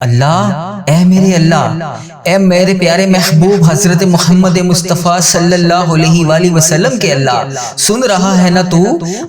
اللہ اے میرے اللہ، اے میرے پیارے محبوب حضرت محمد مصطفیٰ صلی اللہ علیہ وآلہ وسلم کے اللہ، سن رہا ہے نا تو؟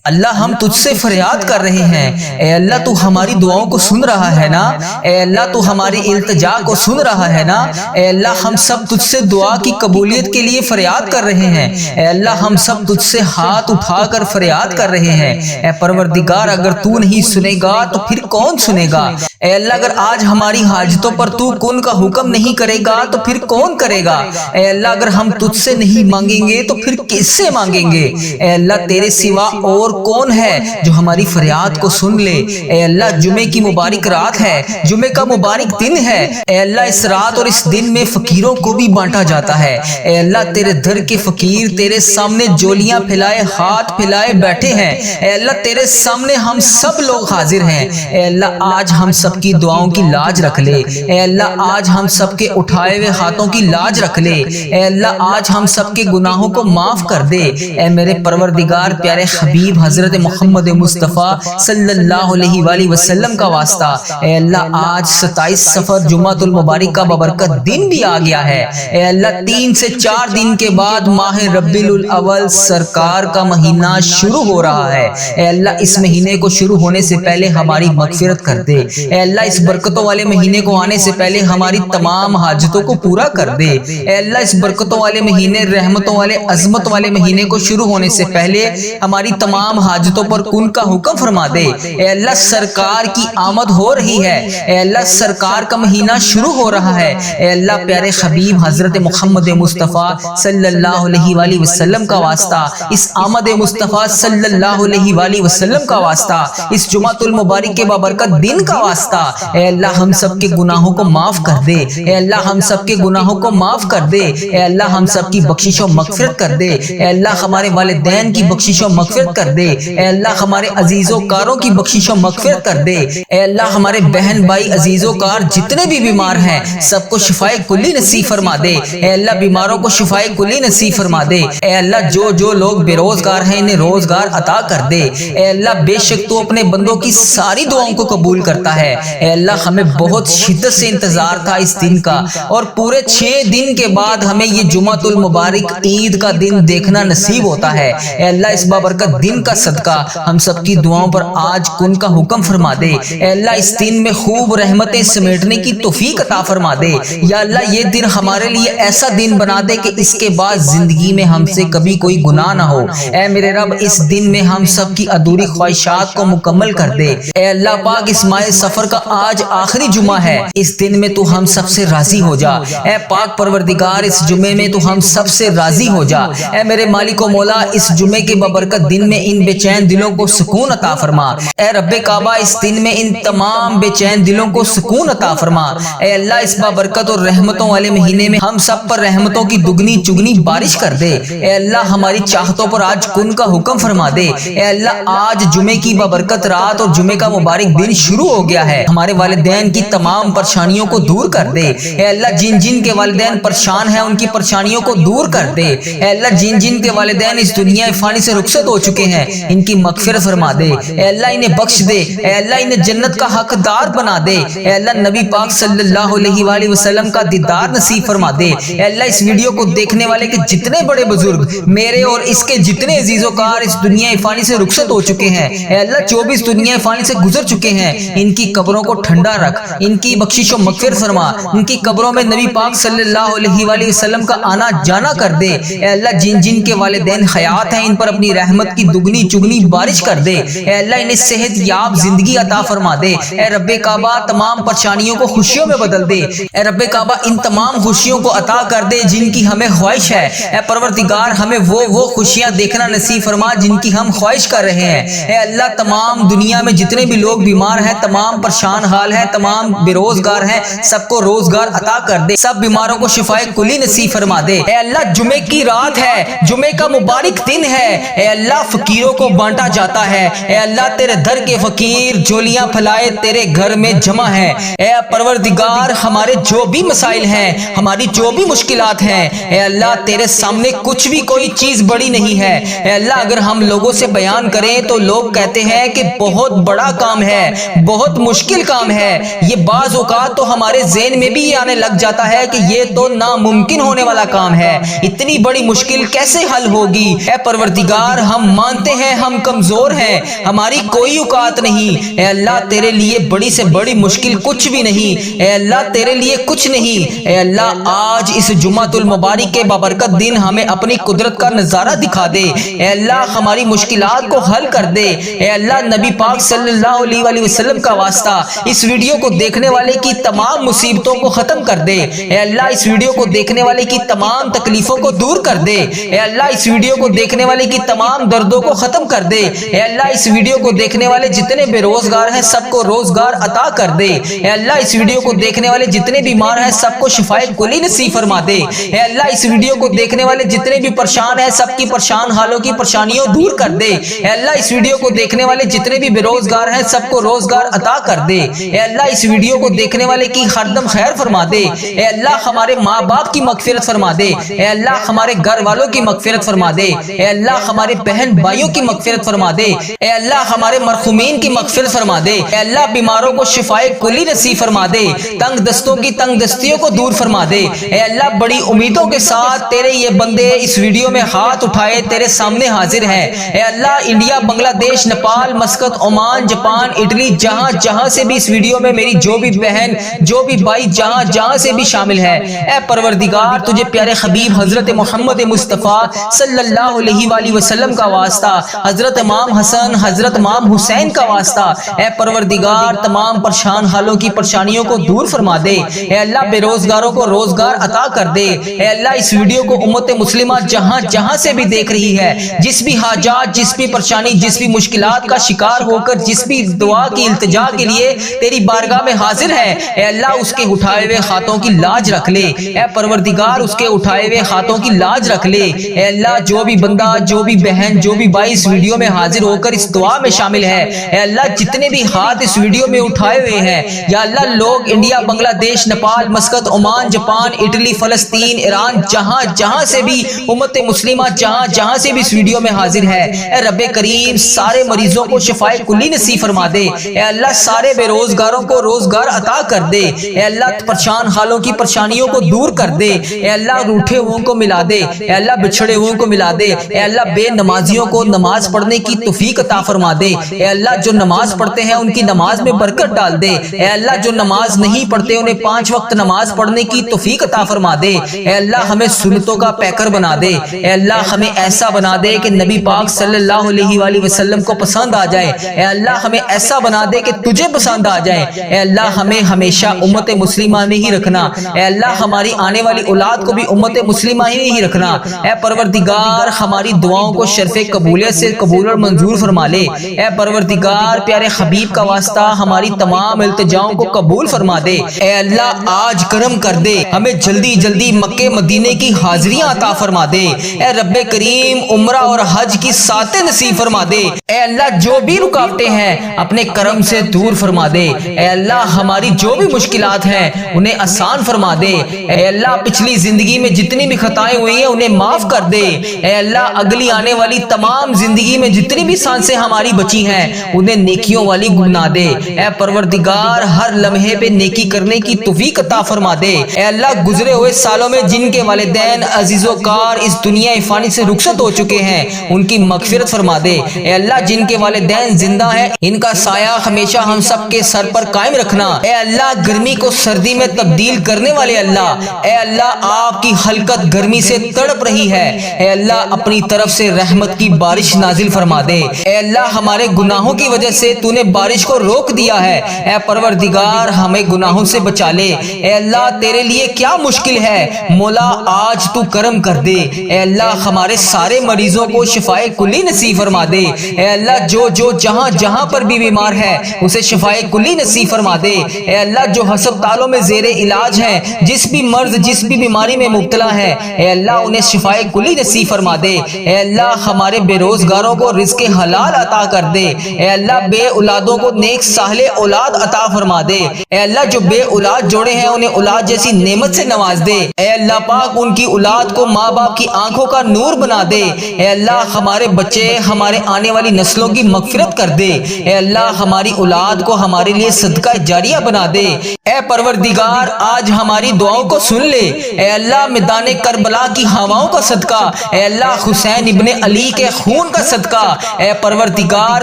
اللہ ہم تجھ سے فریاد کر رہے ہیں، اے اللہ تو ہماری دعاؤں کو سن رہا ہے نا؟ اے اللہ تو ہماری التجا کو سن رہا ہے نا؟ اے اللہ ہم سب تجھ سے دعا کی قبولیت کے لیے فریاد کر رہے ہیں، اے اللہ ہم سب تجھ سے ہاتھ اٹھا کر فریاد کر رہے ہیں، اے پروردگار اگر تو نہیں سنے گا تو پھر کون سنے گا؟ اے اللہ اگر آج ہماری حاجتوں پر تو کن کا حکم نہیں کرے گا تو پھر کون کرے گا؟ اے اللہ اگر ہم تجھ سے نہیں مانگیں گے تو پھر کس سے مانگیں گے؟ اے اللہ تیرے سوا اور کون ہے جو ہماری فریاد کو سن لے؟ اے اللہ جمعے کی مبارک رات ہے، جمعے کا مبارک دن ہے، اے اللہ اس رات اور اس دن میں فقیروں کو بھی بانٹا جاتا ہے، اے اللہ تیرے در کے فقیر تیرے سامنے جولیاں پھیلائے ہاتھ پھیلائے بیٹھے ہیں، اے اللہ تیرے سامنے ہم سب لوگ حاضر ہیں، اے اللہ آج ہم سب کی دعاؤں کی لاج رکھ لے، اے اللہ آج ہم سب کے اٹھائے ہوئے ہاتھوں کی لاج رکھ لے، اے اللہ آج ہم سب کے گناہوں کو معاف کر دے، اے میرے پروردگار پیارے حبیب حضرت محمد مصطفیٰ صلی اللہ علیہ وآلہ وسلم کا واسطہ، اے اللہ آج 27 صفر جمعۃ المبارک کا ببرکت دن بھی آ گیا ہے، اے اللہ 3 سے 4 دن کے بعد ماہ ربیع الاول سرکار کا مہینہ شروع ہو رہا ہے، اے اللہ اس مہینے کو شروع ہونے سے پہلے ہماری مغفرت کر دے، اے اللہ اس برکتوں والے مہینے کو آنے سے پہلے ہماری تمام حاجتوں کو پورا کر دے، اے اللہ اس برکتوں والے مہینے رحمتوں والے عظمت والے مہینے کو شروع ہونے سے پہلے ہماری تمام حاجتوں پر کن کا حکم فرما دے، اے اللہ سرکار کی آمد ہو رہی ہے، اے اللہ سرکار کا مہینہ شروع ہو رہا ہے، اے اللہ پیارے حبیب حضرت محمد مصطفیٰ صلی اللہ علیہ وآلہ وسلم کا واسطہ، اس آمد مصطفیٰ صلی اللہ علیہ وآلہ وسلم کا واسطہ، اس جمعۃ المبارک کے بابرکت دن کا واسطہ، اے اللہ ہم سب کے گناہوں کو معاف کر دے، اے اللہ ہم سب کے گناہوں کو معاف کر دے، اے اللہ ہم سب کی بخشش و مغفرت کر دے، اے اللہ ہمارے والدین کی بخشش و مغفرت کر دے، اے اللہ ہمارے عزیز و کاروں کی بخشش و مغفرت کر دے، اے اللہ ہمارے بہن بھائی عزیز و کار جتنے بھی بیمار ہیں سب کو شفائے کلی نصیب فرما دے، اے اللہ بیماروں کو شفائے کلی نصیب فرما دے، اے اللہ جو لوگ بے روزگار ہیں انہیں روزگار عطا کر دے، اے اللہ بے شک تو اپنے بندوں کی ساری دعاؤں کو قبول کرتا ہے، اے اللہ ہمیں بہت شدت سے انتظار تھا اس دن کا، اور پورے 6 دن کے بعد ہمیں یہ جمعۃ المبارک عید کا دن دیکھنا نصیب ہوتا ہے، اے اللہ اس بابرکت دن کا صدقہ ہم سب کی دعاؤں پر آج کن کا حکم فرما دے، اے اللہ اس دن میں خوب رحمتیں سمیٹنے کی توفیق عطا فرما دے، یا اللہ یہ دن ہمارے لیے ایسا دن بنا دے کہ اس کے بعد زندگی میں ہم سے کبھی کوئی گناہ نہ ہو، اے میرے رب اس دن میں ہم سب کی ادھوری خواہشات کو مکمل کر دے، اے اللہ پاک اس ماہ سفر کا آج آخری جمعہ ہے، اس دن میں تو ہم سب سے راضی ہو جا، اے پاک پروردگار اس جمعے میں تو ہم سب سے راضی ہو جا، اے میرے مالک و مولا اس جمعے کے ببرکت دن میں ان بے چین دلوں کو سکون عطا فرما، اے رب کعبہ اس دن میں ان تمام بے چین دلوں کو سکون عطا فرما، اے اللہ اس بابرکت اور رحمتوں والے مہینے میں ہم سب پر رحمتوں کی دگنی چگنی بارش کر دے، اے اللہ ہماری چاہتوں پر آج کن کا حکم فرما دے، اے اللہ آج جمعے کی بابرکت رات اور جمعے کا مبارک دن شروع ہو گیا ہے، ہمارے والدین کی تمام پریشانیوں کو دور کر دے، اے اللہ جن کے والدین پریشان ہیں ان کی پریشانیوں کو دور کر دے، اے اللہ جن کے والدین اس دنیا فانی سے رخصت ہو چکے ہیں ان کی مغفرت فرما دے، اے اللہ انہیں بخش دے، اے اللہ انہیں جنت کا حقدار بنا دے، اے اللہ نبی پاک صلی اللہ علیہ وآلہ وسلم کا دیدار نصیب فرما دے، اے اللہ اس ویڈیو کو دیکھنے والے کے جتنے بڑے بزرگ میرے اور اس کے جتنے عزیز و کار اس دنیا فانی سے رخصت ہو چکے ہیں، اے اللہ 24 دنیا فانی سے گزر چکے ہیں ان کی قبروں کو ٹھنڈا رکھ، ان کی بخشش و مغفرت فرما، ان کی قبروں میں نبی پاک صلی اللہ علیہ وآلہ وسلم کا آنا جانا کر دے، اے اللہ جن کے والدین حیات ہیں ان پر اپنی رحمت کی دگنی چگنی بارش کر دے، اے اللہ انہیں صحت یاب زندگی عطا فرما دے، اے رب کعبہ تمام پریشانیوں کو خوشیوں میں بدل دے، اے رب کعبہ ان تمام خوشیوں کو عطا کر دے جن کی ہمیں خواہش ہے، اے پروردگار ہمیں وہ خوشیاں دیکھنا نصیب فرما جن کی ہم خواہش کر رہے ہیں، اے اللہ تمام دنیا میں جتنے بھی لوگ بیمار ہیں تمام پریشان حال ہیں تمام بے روزگار ہیں سب کو روزگار عطا کر دے، سب بیماروں کو شفائے کلی نصیب فرما دے، اے اللہ جمعے کی رات ہے، جمعے کا مبارک دن ہے، اے اللہ فقیروں کو بانٹا جاتا ہے، اے اللہ تیرے در کے فقیر جولیاں پھیلائے تیرے گھر میں جمع ہیں، اے پروردگار ہمارے جو بھی مسائل ہیں ہماری جو بھی مشکلات ہیں اے اللہ تیرے سامنے کچھ بھی کوئی چیز بڑی نہیں ہے، اے اللہ اگر ہم لوگوں سے بیان کریں تو لوگ کہتے ہیں کہ بہت بڑا کام ہے بہت مشکل کام ہے، یہ بعض اوقات تو ہمارے ذہن میں بھی یہ آنے لگ جاتا ہے کہ یہ تو ناممکن ہونے والا کام ہے، اتنی بڑی مشکل کیسے حل ہوگی؟ اے پروردگار، ہم مانتے ہیں ہم کمزور ہیں، ہماری کوئی اوقات نہیں۔ اے اللہ تیرے لیے بڑی سے بڑی مشکل کچھ بھی نہیں، اے اللہ تیرے لیے کچھ نہیں۔ اے اللہ آج اس جمعۃ المبارک کے بابرکت دن ہمیں اپنی قدرت کا نظارہ دکھا دے۔ اے اللہ ہماری مشکلات کو حل کر دے۔ اے اللہ نبی پاک صلی اللہ علیہ وآلہ وسلم کا واسطہ اس ویڈیو کو دیکھنے والے کی تمام مصیبتوں کو ختم کر دے۔ اے اللہ اس ویڈیو کو دیکھنے والے کی تمام تکلیفوں کو دور کر دے۔ اے اللہ اس ویڈیو کو دیکھنے والے کی تمام دردوں کو ختم کر دے۔ اے اللہ اس ویڈیو کو دیکھنے والے جتنے بے روزگار ہیں سب کو روزگار عطا کر دے۔ اے اللہ اس ویڈیو کو دیکھنے والے جتنے بیمار ہیں سب کو شفائے کلی نصیب فرما دے۔ اے اللہ اس ویڈیو کو دیکھنے والے جتنے بھی پریشان ہیں سب کی پریشان حالوں کی پریشانیوں دور کر دے۔ اے اللہ اس ویڈیو کو دیکھنے والے جتنے بھی بے روزگار ہیں سب کو روزگار عطا کر دے۔ اے اللہ اس ویڈیو کو دیکھنے والے کی ہر دم خیر فرما دے۔ اے اللہ ہمارے ماں باپ کی مغفرت فرما دے۔ اے اللہ ہمارے گھر والوں کی مغفرت فرما دے۔ اے اللہ ہمارے بہن بھائیوں کی مغفرت فرما دے۔ اے اللہ ہمارے مرحومین کی مغفرت فرما دے۔ اے اللہ بیماروں کو شفائے کلی نصیب فرما دے۔ تنگ دستوں کی تنگ دستیوں کو دور فرما دے۔ اے اللہ بڑی امیدوں کے ساتھ تیرے یہ بندے اس ویڈیو میں ہاتھ اٹھائے تیرے سامنے حاضر ہیں۔ اے اللہ انڈیا، بنگلہ دیش، Nepal, Muscat, Oman, Japan, Italy, جہاں جہاں سے بھی اس ویڈیو میں میری جو بھی بہن جو بھی بھائی جہاں جہاں سے بھی شامل ہے، اے پروردگار تجھے پیارے حبیب حضرت محمد مصطفیٰ صلی اللہ علیہ وآلہ وسلم کا واسطہ، حضرت امام حسن، حضرت امام حسین کا واسطہ، اے پروردگار تمام پریشان حالوں کی پریشانیوں کو دور فرما دے۔ اے اللہ بے روزگاروں کو روزگار عطا کر دے۔ اے اللہ اس ویڈیو کو امت مسلمہ جہاں جہاں سے بھی دیکھ رہی ہے، جس بھی حاجات، جس بھی پریشانی، جس بھی مشکلات کا شکار ہو کر جس بھی دعا کی التجا کے لیے تیری بارگاہ میں حاضر ہے، اے اللہ اس کے اٹھائے ہوئے ہاتھوں کی لاج رکھ لے۔ اے پروردگار اس کے اٹھائے ہوئے ہاتھوں کی لاج رکھ لے۔ اے اللہ جو بھی بندہ، جو بھی بہن، جو بھی بھائی اس ویڈیو میں حاضر ہو کر اس دعا میں شامل ہے، اے اللہ جتنے بھی ہاتھ اس ویڈیو میں اٹھائے ہوئے ہیں، یا اللہ لوگ انڈیا، بنگلہ دیش، Nepal, Muscat, Oman, Japan, Italy, فلسطین، ایران، جہاں جہاں سے بھی امت مسلمہ جہاں جہاں سے بھی اس ویڈیو میں حاضر ہے، اے رب کریم سارے مریضوں کو شفائے کلی نصیب فرما دے۔ اے اللہ سارے بے روزگاروں کو روزگار عطا کر دے۔ اے اللہ پریشان حالوں کی پریشانیوں کو دور کر دے۔ اے اللہ روٹھے ہوئوں کو ملا دے۔ اے اللہ بچھڑے ہوئوں کو ملا دے۔ اے اللہ بے نمازیوں کو نماز پڑھنے کی توفیق عطا فرما دے۔ اے اللہ جو نماز پڑھتے ہیں ان کی نماز میں برکت ڈال دے۔ اے اللہ جو نماز نہیں پڑھتے انہیں 5 وقت نماز پڑھنے کی توفیق عطا فرما دے۔ اے اللہ ہمیں سنتوں کا پیکر بنا دے۔ اے اللہ ہمیں ایسا بنا دے کہ نبی پاک صلی اللہ علیہ وآلہ وسلم کو پسند آ جائے۔ اے اللہ ہمیں ایسا بنا دے کہ تجھے پسند آ جائے۔ اے اللہ ہمیں ہمیشہ امت مسلمہ میں ہی رکھنا۔ اے اللہ ہماری آنے والی اولاد کو بھی امت مسلمہ ہی نہیں رکھنا۔ اے پروردگار ہماری دعاؤں کو شرف قبولیت سے قبول اور منظور فرما لے۔ اے پروردگار پیارے حبیب کا واسطہ ہماری تمام التجاؤں کو قبول فرما دے۔ اے اللہ آج کرم کر دے، ہمیں جلدی جلدی مکے مدینے کی حاضریاں عطا فرما دے۔ اے رب کریم عمرہ اور حج کی ساتیں نصیب فرما دے۔ اے اللہ جو بھی رکاوٹیں ہیں اپنے کرم سے دور فرما دے۔ اے اللہ ہماری جو بھی مشکلات ہیں انہیں آسان فرما دے۔ اے اللہ پچھلی زندگی میں جتنی بھی خطائیں ہوئی ہیں انہیں معاف کر دے۔ اے اللہ اگلی آنے والی تمام زندگی میں جتنی بھی سانسیں ہماری بچی ہیں انہیں نیکیوں والی گنا دے۔ اے پروردگار ہر لمحے پہ نیکی کرنے کی توفیق عطا فرما دے۔ اے اللہ گزرے ہوئے سالوں میں جن کے والدین عزیز و کار اس دنیا فانی سے رخصت ہو چکے ہیں ان کی مغفرت فرما دے۔ اے اللہ جن کے والدین زندہ ہیں ان کا سایہ ہمیشہ ہم سب کے سر پر قائم رکھنا۔ اے اللہ گرمی کو سردی میں تبدیل کرنے والے اللہ، اے اللہ آپ کی خلقت گرمی سے تڑپ رہی ہے، اے اللہ اپنی طرف سے رحمت کی بارش نازل فرما دے۔ اے اللہ ہمارے گناہوں کی وجہ سے تو نے بارش کو روک دیا ہے، اے پروردگار ہمیں گناہوں سے بچا لے۔ اے اللہ تیرے لیے کیا مشکل ہے، مولا آج تو کرم کر دے۔ اے اللہ ہمارے سارے مریضوں کو شفائے کلی نصیب فرما دے۔ اے اللہ جو جہاں جہاں پر بھی بیمار ہے اسے شفائے کلی نصیب فرما دے۔ اے اللہ جو ہسپتالوں میں زیر علاج ہیں، جس بھی مرض جس بھی بیماری میں مبتلا ہے، اے اللہ انہیں شفائے کلی نصیب فرما دے۔ اے اللہ ہمارے بے روزگاروں کو رزق حلال عطا کر دے۔ اے اللہ بے اولادوں کو نیک صالح اولاد عطا فرما دے۔ اے اللہ جو بے اولاد جوڑے ہیں انہیں اولاد جیسی نعمت سے نواز دے۔ اے اللہ پاک ان کی اولاد کو ماں باپ کی آنکھوں کا نور بنا دے۔ اے اللہ ہمارے بچے ہمارے آنے والی نسلوں کی مغفرت کر دے۔ اے اللہ ہماری اولاد کو ہمارے لیے صدقہ جاریہ بنا دے۔ اے پروردگار آج ہماری دعاؤں کو سن لے، اے اللہ میدان کربلا کی ہواؤں کا صدقہ، اے اللہ حسین ابن علی کے خون کا صدقہ، اے پروردگار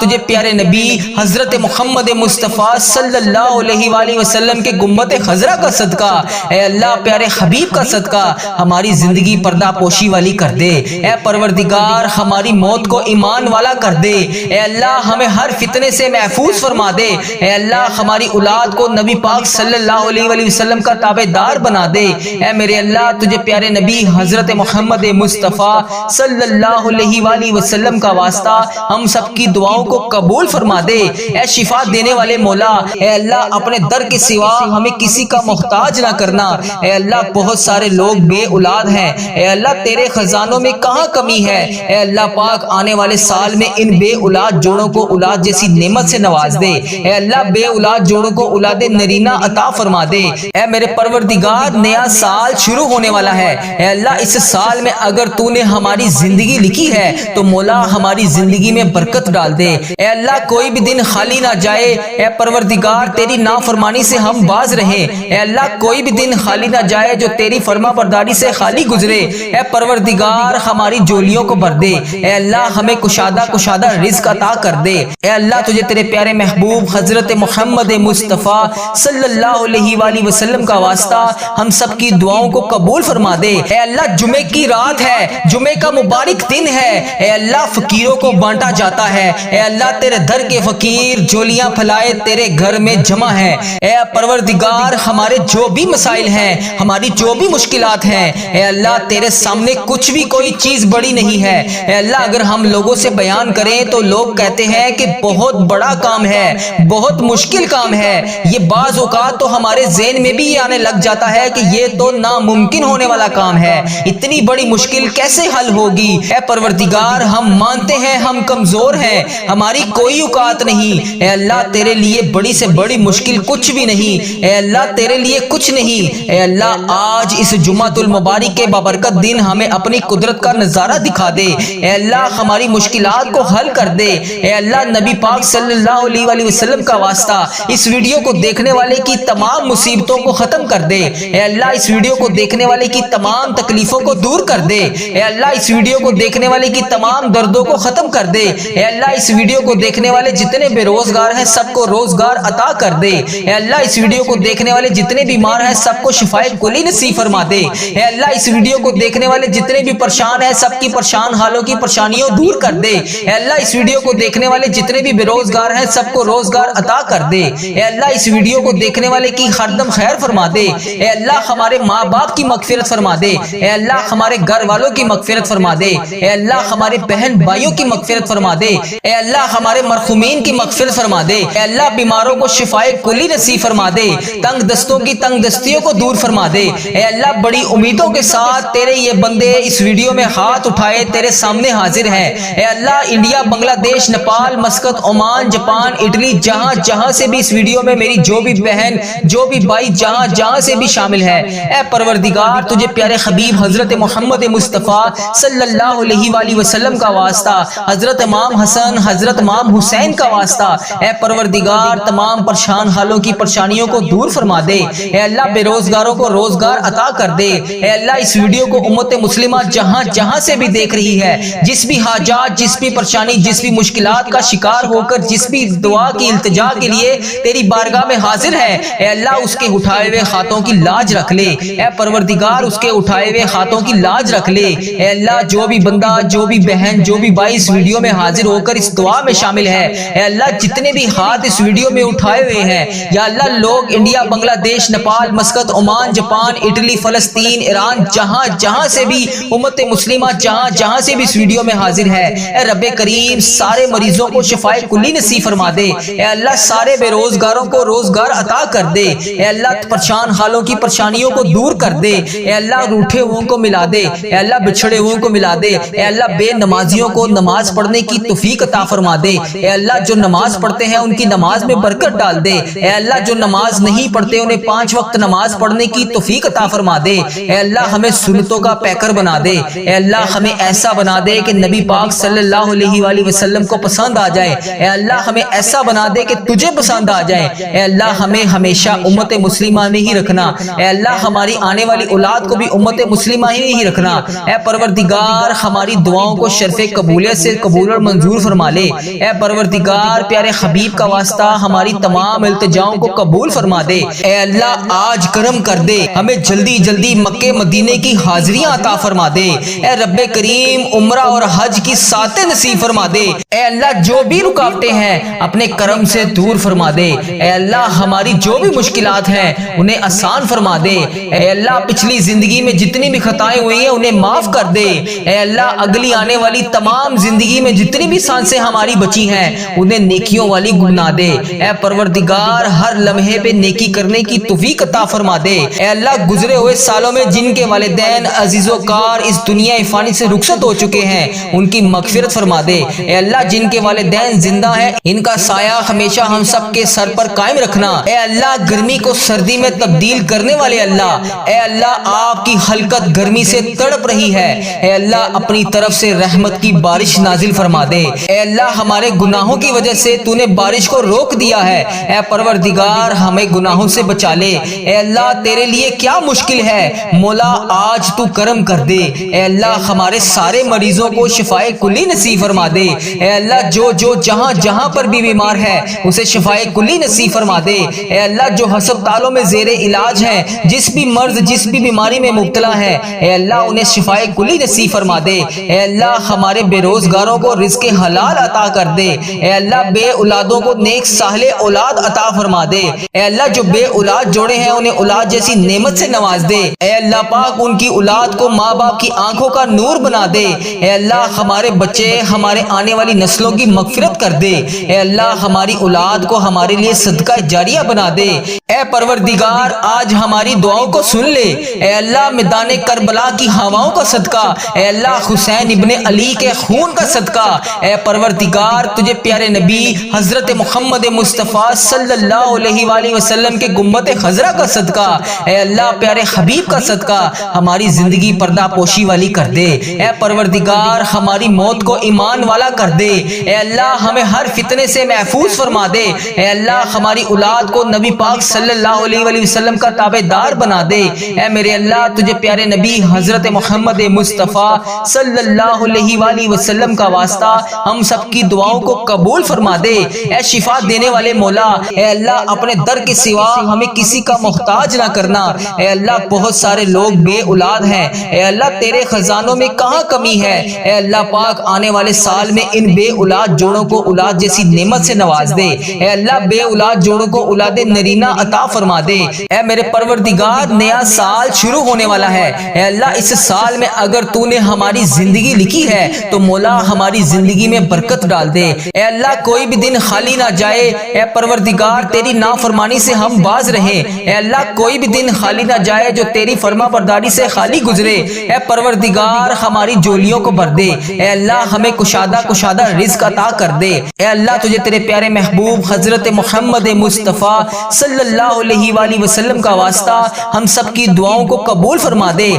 تجھے پیارے نبی حضرت محمد مصطفیٰ صلی اللہ علیہ وآلہ وسلم کے گنبد خضرا کا صدقہ، اے اللہ پیارے حبیب کا صدقہ ہماری زندگی پردہ پوشی والی کر دے، اے پروردگار ہماری موت کو ایمان والا کر دے، اے اللہ ہمیں ہر فتنے سے محفوظ فرما دے، اے اللہ ہماری اولاد کو نبی پاک صلی اللہ علیہ وآلہ وسلم کا تابعدار بنا دے، اے میرے اللہ تجھے پیارے نبی حضرت محمد مصطفیٰ صلی اللہ علیہ وآلہ وسلم کا واسطہ ہم سب کی دعاؤں کو قبول فرما دے، اے شفا دینے والے مولا، اے اللہ اپنے در کے سوا ہمیں کسی کا محتاج نہ کرنا، اے اللہ بہت سارے لوگ بے اولاد ہیں، اے اللہ تیرے خزانوں میں کہاں کمی ہے، اے اللہ پاک آنے والے سال میں ان بے اولاد جوڑوں کو اولاد جیسی نعمت سے نواز دے، اے اللہ بے اولاد جوڑوں کو اولاد نرینہ عطا فرما دے، اے میرے پروردگار نیا سال شروع ہونے والا ہے، اے اللہ اس سال میں اگر تو نے ہماری زندگی لکھی ہے تو مولا ہماری زندگی میں برکت ڈال دے، اے اللہ کوئی بھی دن خالی نہ جائے، اے پروردگار تیری نافرمانی سے ہم باز رہیں، اے اللہ کوئی بھی دن خالی نہ جائے جو تیری فرما برداری سے خالی گزرے، اے پروردگار ہماری جولیوں کو بھر دے، اے اللہ ہمیں کشادہ رزق عطا کر دے، اے اللہ تجھے تیرے پیارے محبوب حضرت محمد مصطفیٰ صلی اللہ علیہ وآلہ وسلم کا واسطہ ہم سب کی دعاؤں کو قبول فرما دے، اے اللہ جمعے کی رات ہے، جمعے کا مبارک دن ہے، اے اللہ فقیروں کو بانٹا جاتا ہے، اے اللہ تیرے در کے فقیر جولیاں پھلائے تیرے گھر میں جمع ہے، اے پروردگار ہمارے جو بھی مسائل ہیں، ہماری جو بھی مشکلات ہیں، اے اللہ تیرے سامنے کچھ بھی کوئی چیز بڑی نہیں ہے، اے اللہ اگر ہم لوگوں سے بیان کریں تو لوگ کہتے ہیں کہ بہت بڑا کام ہے، بہت مشکل کام ہے، یہ بعض اوقات تو ہمارے ذہن میں بھی یہ آنے لگ جاتا ہے کہ یہ تو ناممکن ہونے والا کام ہے، اتنی بڑی مشکل کیسے حل ہوگی، اے پروردگار ہم مانتے ہیں ہم کمزور ہیں، ہماری کوئی اوقات نہیں، اے اللہ تیرے لیے بڑی سے بڑی مشکل کچھ بھی نہیں، اے اللہ تیرے لیے کچھ نہیں، اے اللہ آج اس جمعۃ المبارک کے بابرکت دن ہمیں اپنی قدرت کا نظارہ دکھا دے، اے اللہ ہماری مشکلات کو حل کر دے، اے اللہ نبی پاک صلی اللہ علیہ وآلہ وسلم کا واسطہ اس ویڈیو کو دیکھنے والے کی تمام مصیبتوں کو ختم کر دے، اے اللہ اس ویڈیو کو دیکھنے والے کی تمام تکلیفوں کو دور کر دے، اے اللہ اس ویڈیو کو دیکھنے والے کی تمام دردوں کو ختم کر دے، اے اللہ اس ویڈیو کو دیکھنے والے جتنے بے روزگار ہیں سب کو روزگار عطا کر دے، اے اللہ اس ویڈیو کو دیکھنے والے جتنے بیمار ہیں سب کو شفائے کلی نصیب فرما دے، اے اللہ اس ویڈیو کو دیکھنے والے جتنے بھی پریشان ہیں سب کی پریشان حالوں کی پریشانیوں دور کر دے، اے اللہ اس ویڈیو کو دیکھنے والے جتنے بھی بے روزگار ہیں سب کو روزگار عطا کر دے، اے اللہ اس ویڈیو کو دیکھنے والے کی ہر دم خیر فرما دے، اے اللہ ہمارے ماں باپ کی مغفرت فرما دے، اے اللہ ہمارے گھر والوں کی مغفرت فرما دے، اے اللہ ہمارے بہن بھائیوں کی مغفرت فرما دے، اے اللہ ہمارے مرحومین کی مغفرت فرما دے، اے اللہ بیماروں کو شفائے کلی نصیب فرما دے، تنگ دستوں کی تنگ دستیوں کو دور فرما دے، اے اللہ بڑی امیدوں کے ساتھ تیرے یہ بندے اس ویڈیو میں ہاتھ اٹھائے تیرے سامنے حاضر ہیں، اے اللہ انڈیا بنگلہ دیش Nepal Muscat Oman Japan Italy جہاں جہاں سے بھی اس ویڈیو میں میری جو بھی بہن جو بھی بھائی جہاں جہاں سے بھی شامل ہے، اے پروردگار تجھے پیارے حبیب حضرت محمد مصطفیٰ صلی اللہ علیہ وآلہ وسلم کا واسطہ، حضرت امام حسن حضرت امام حسین کا واسطہ، اے پروردگار تمام پریشان حالوں کی پریشانیوں کو دور فرما دے، اے اللہ بے روزگاروں کو روزگار عطا کر دے، اے اللہ اس ویڈیو کو امت مسلمہ جہاں جہاں سے بھی دیکھ رہی ہے، جس بھی حاجات جس بھی پریشانی جس بھی مشکلات کا شکار ہو کر جس بھی دعا کی التجا کے لیے تیری بارگاہ میں حاضر ہے، اے اللہ اس کے اٹھائے ہوئے ہاتھوں کی لاج رکھ لے، اے پروردگار اس کے اٹھائے ہوئے ہاتھوں کی لاج رکھ لے، اے اللہ جو بھی بندہ جو بھی بہن جو بھی بھائی اس ویڈیو میں حاضر ہو کر اس دعا میں شامل ہے، اے اللہ جتنے بھی ہاتھ اس ویڈیو میں اٹھائے ہوئے ہیں یا اللہ لوگ انڈیا بنگلہ دیش Nepal Muscat Oman Japan Italy فلسطین ایران جہاں جہاں سے بھی امت مسلمہ جہاں جہاں سے بھی اس ویڈیو میں حاضر ہے، اے رب کریم سارے مریضوں کو شفائے کلی نصیب فرما دے، اے اللہ سارے بے روزگاروں کو روزگار عطا کر دے، اے اللہ پریشان حالوں کی پریشانیوں کو دور کر دے، اے اللہ روٹھے ہوئوں کو ملا دے، اے اللہ بچھڑے ہوئوں کو ملا دے، اے اللہ بے نمازیوں کو نماز پڑھنے کی توفیق عطا فرما دے، اے اللہ جو نماز پڑھتے ہیں ان کی نماز میں برکت ڈال دے، اے اللہ جو نماز نہیں پڑھتے انہیں 5 وقت نماز پڑھنے کی توفیق عطا فرما دے، اے اللہ ہمیں سنتوں کا پیکر بنا دے، اے اللہ ہمیں ایسا بنا دے کہ نبی پاک صلی اللہ علیہ وآلہ وسلم کو پسند آ جائے، اے اللہ ہمیں ایسا بنا دے کہ تجھے پسند آ جائے، اے اللہ ہمیں ہمیشہ امت مسلمہ میں ہی رکھنا، اے اللہ ہماری آنے والی اولاد کو بھی امت مسلمہ ہی رکھنا، اے پروردگار ہماری دعاؤں کو شرف قبولیت سے قبول اور منظور فرما لے، اے پروردگار پیارے حبیب کا واسطہ ہماری تمام التجاؤں کو قبول فرما دے، اے اللہ آج کرم کر دے، ہمیں جلدی جلدی مکہ مدینے کی حاضریاں عطا فرما دے، اے رب کریم عمرہ اور حج کی ساتیں نصیب فرما دے، اے اللہ جو بھی رکاوٹیں ہیں اپنے کرم سے دور فرما دے، اے اللہ ہماری جو بھی مشکلات ہیں انہیں آسان فرما دے، اے اللہ پچھلی زندگی میں جتنی بھی خطائیں ہوئی ہیں انہیں معاف کر دے، اے اللہ اگلی آنے والی تمام زندگی میں جتنی بھی سانسیں ہماری بچی ہیں انہیں نیکیوں والی بنا دے، اے پروردگار ہر لمحے پہ نیکی کرنے کی توفیق عطا فرما دے، اے اللہ گزرے ہوئے سالوں میں جن کے والدین عزیز و کار اس دنیا فانی سے رخصت ہو چکے ہیں ان کی مغفرت فرما دے، اے اللہ جن کے والدین زندہ ہیں ان کا سایہ ہمیشہ ہم سب کے سر پر قائم رکھنا، اے اللہ گرمی کو سردی میں تبدیل کرنے والے اللہ، اے اللہ آپ کی خلقت گرمی سے تڑپ رہی ہے، اے اللہ اپنی طرف سے رحمت کی بارش نازل فرما دے، اے اللہ ہمارے گناہوں کی وجہ سے تو نے بارش کو روک دیا ہے، اے پروردگار ہمیں گناہوں سے بچا لے، اے اللہ تیرے لیے کیا مشکل ہے، مولا آج تو کرم کر دے، اے اللہ ہمارے سارے مریضوں کو شفائے کلی نصیب فرما دے، اے اللہ جو جہاں جہاں پر بھی بیمار ہے اسے شفائے کلی نصیب فرما دے، اے اللہ جو ہسپتالوں میں زیر علاج ہیں جس بھی مرض جس بھی بیماری میں مبتلا ہے اے اللہ انہیں شفائے کلی نصیب فرما دے، اے اللہ ہمارے بے روزگاروں کو رزق حلال عطا کر دے، اے اللہ بے اولادوں کو نیک صالح اولاد عطا فرما دے، اے اللہ جو بے اولاد جوڑے ہیں انہیں اولاد جیسی نعمت سے نواز دے، اے اللہ پاک ان کی اولاد کو ماں باپ کی آنکھوں کا نور بنا دے، اے اللہ ہمارے بچے ہمارے آنے والی نسلوں کی مغفرت کر دے، اے اللہ ہماری اولاد کو ہمارے لیے صدقہ جاریہ بنا دے، اے پروردگار آج ہماری دعاؤں کو سن لے، اے اللہ میدان کربلا کی ہواؤں کا صدقہ، اے اللہ حسین ابن علی کے خون کا صدقہ، اے پروردگار تجھے پیارے نبی حضرت محمد مصطفیٰ صلی اللہ علیہ وآلہ وسلم کے گنبد خضرا کا صدقہ، اے اللہ پیارے حبیب کا صدقہ ہماری زندگی پردہ پوشی والی کر دے، اے پروردگار ہماری موت کو ایمان والا کر دے، اے اللہ ہمیں ہر فتنے سے محفوظ فرما دے، اے اللہ ہماری اولاد کو نبی پاک صلی اللہ علیہ وآلہ وسلم کا تابعدار بنا دے، اے میرے اللہ تجھے پیارے نبی حضرت محمد مصطفیٰ صلی اللہ علیہ وآلہ وسلم کا واسطہ ہم سب کی دعاؤں کو قبول فرما دے، اے شفا دینے والے مولا، اے اللہ اپنے در کے سوا ہمیں کسی کا محتاج نہ کرنا، اے اللہ بہت سارے لوگ بے اولاد ہیں، اے اللہ تیرے خزانوں میں کہاں کمی ہے، اے اللہ پاک آنے والے سال میں ان بے اولاد جوڑوں کو اولاد جیسی نعمت سے نواز دے، اے اللہ بے اولاد جوڑوں کو اولاد نرینہ عطا فرما دے، اے میرے پروردگار نیا سال شروع ہونے والا ہے، اے اللہ اس سال میں اگر تو نے ہماری زندگی لکھی ہے تو مولا ہماری زندگی میں برکت ڈال دے، اے اللہ کوئی بھی دن خالی نہ جائے، اے پروردگار تیری نافرمانی سے ہم باز رہیں، اے اللہ کوئی بھی دن خالی نہ جائے جو تیری فرما برداری سے خالی گزرے، اے پروردگار ہماری جولیوں کو بھر دے، اے اللہ ہمیں کشادہ رزق عطا کر دے، اے اللہ تجھے تیرے پیارے محبوب حضرت محمد مصطفیٰ صلی اللہ علیہ وآلہ وسلم کا واسطہ ہم سب کی دعاؤں کو قبول فرما دے۔